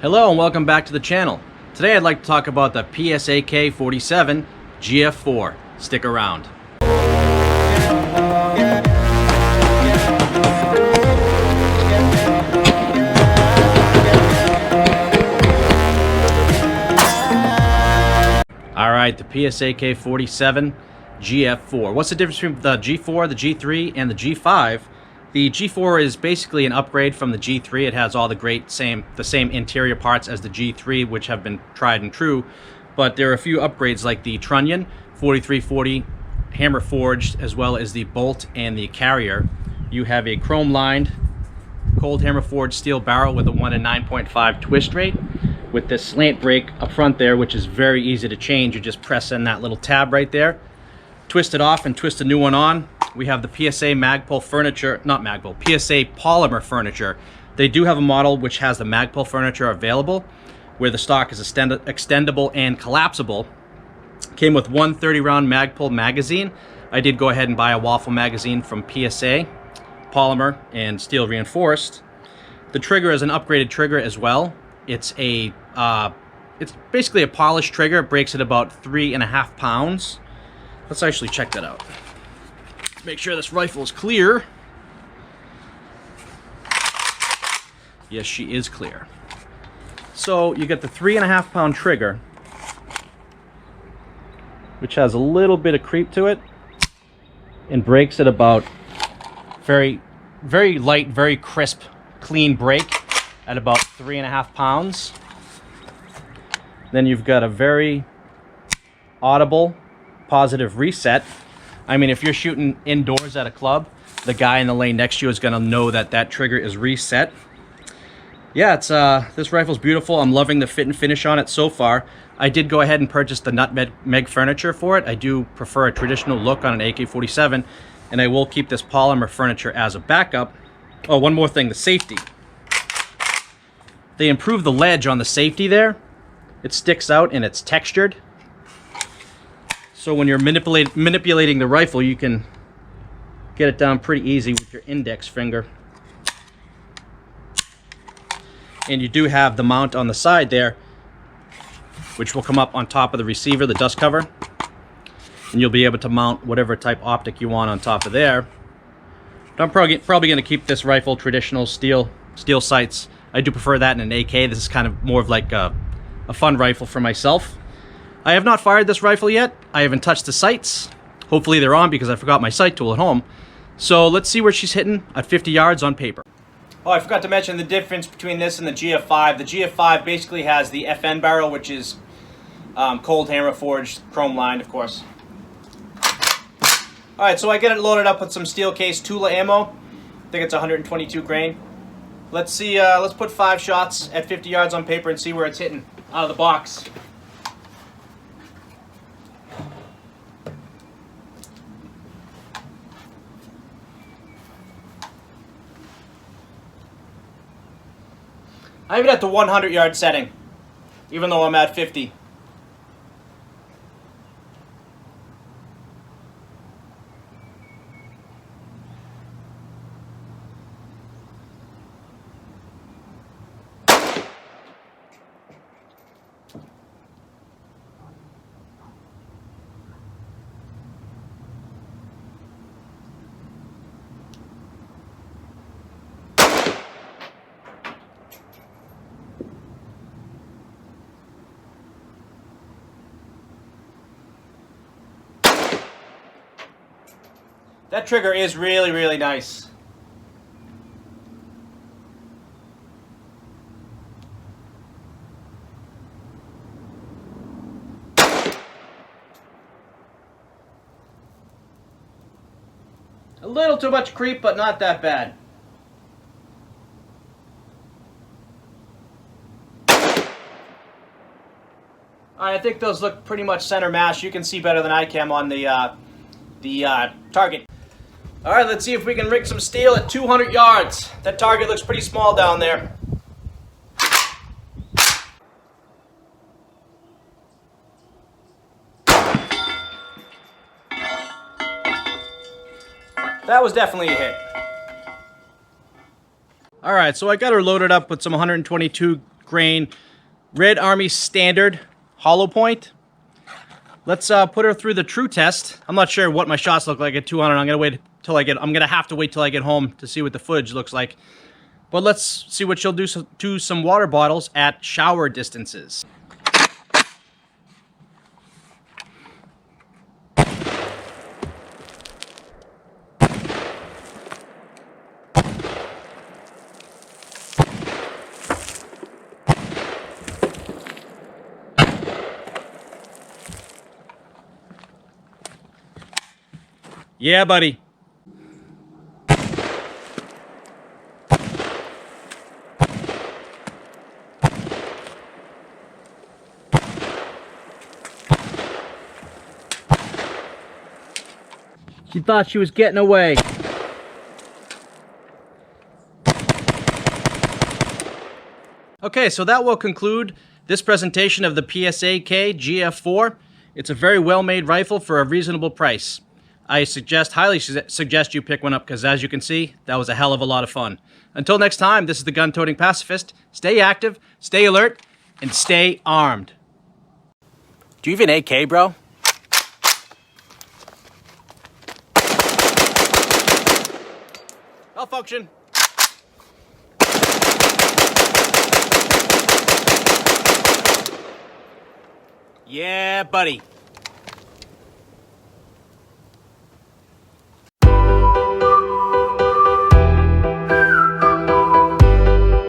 Hello and welcome back to the channel. Today I'd like to talk about the Psak-47 Gf4. Stick around. Alright, the Psak-47 Gf4. What's the difference between the G4, the G3, and the G5? The G4 is basically an upgrade from the G3. It has all the same interior parts as the G3, which have been tried and true. But there are a few upgrades like the trunnion, 4340 hammer forged, as well as the bolt and the carrier. You have a chrome lined, cold hammer forged steel barrel with a 1 in 9.5 twist rate, with this slant brake up front there, which is very easy to change. You just press in that little tab right there, twist it off and twist a new one on. We have the PSA Magpul furniture, not Magpul, PSA polymer furniture. They do have a model which has the Magpul furniture available, where the stock is extendable and collapsible. Came with one 30-round Magpul magazine. I did go ahead and buy a waffle magazine from PSA, polymer and steel reinforced. The trigger is an upgraded trigger as well. It's basically a polished trigger. It breaks at about 3.5 pounds. Let's actually check that out. Make sure this rifle is clear. Yes, she is clear. So you get the 3.5 pound trigger, which has a little bit of creep to it, and breaks at about very light, very crisp, clean break at about 3.5 pounds. Then you've got a very audible, positive reset. I mean, if you're shooting indoors at a club, the guy in the lane next to you is going to know that that trigger is reset. Yeah, it's this rifle's beautiful. I'm loving the fit and finish on it so far. I did go ahead and purchase the nutmeg furniture for it. I do prefer a traditional look on an AK-47, and I will keep this polymer furniture as a backup. Oh, one more thing, the safety. They improved the ledge on the safety there. It sticks out and it's textured. So when you're manipulating the rifle, you can get it down pretty easy with your index finger. And you do have the mount on the side there, which will come up on top of the receiver, the dust cover. And you'll be able to mount whatever type optic you want on top of there. But I'm probably going to keep this rifle traditional steel sights. I do prefer that in an AK. This is kind of more of like a fun rifle for myself. I have not fired this rifle yet. I haven't touched the sights. Hopefully they're on because I forgot my sight tool at home. So let's see where she's hitting at 50 yards on paper. Oh, I forgot to mention the difference between this and the GF5. The GF5 basically has the FN barrel, which is cold hammer forged, chrome lined, of course. Alright, so I get it loaded up with some steel case Tula ammo. I think it's 122 grain. Let's see, let's put 5 shots at 50 yards on paper and see where it's hitting out of the box. I have it at the 100-yard setting, even though I'm at 50. That trigger is really, really nice. A little too much creep, but not that bad. Alright, I think those look pretty much center mash. You can see better than I can on the target. Alright, let's see if we can rig some steel at 200 yards. That target looks pretty small down there. That was definitely a hit. Alright, so I got her loaded up with some 122 grain Red Army standard hollow point. Let's put her through the true test. I'm not sure what my shots look like at 200. I'm gonna have to wait till I get home to see what the footage looks like. But let's see what she'll do to some water bottles at shower distances. Yeah, buddy. She thought she was getting away. Okay, so that will conclude this presentation of the Psak Gf4. It's a very well-made rifle for a reasonable price. I highly suggest you pick one up because, as you can see, that was a hell of a lot of fun. Until next time, this is the Gun-Toting Pacifist. Stay active, stay alert, and stay armed. Do you even AK, bro? Malfunction. Yeah, buddy.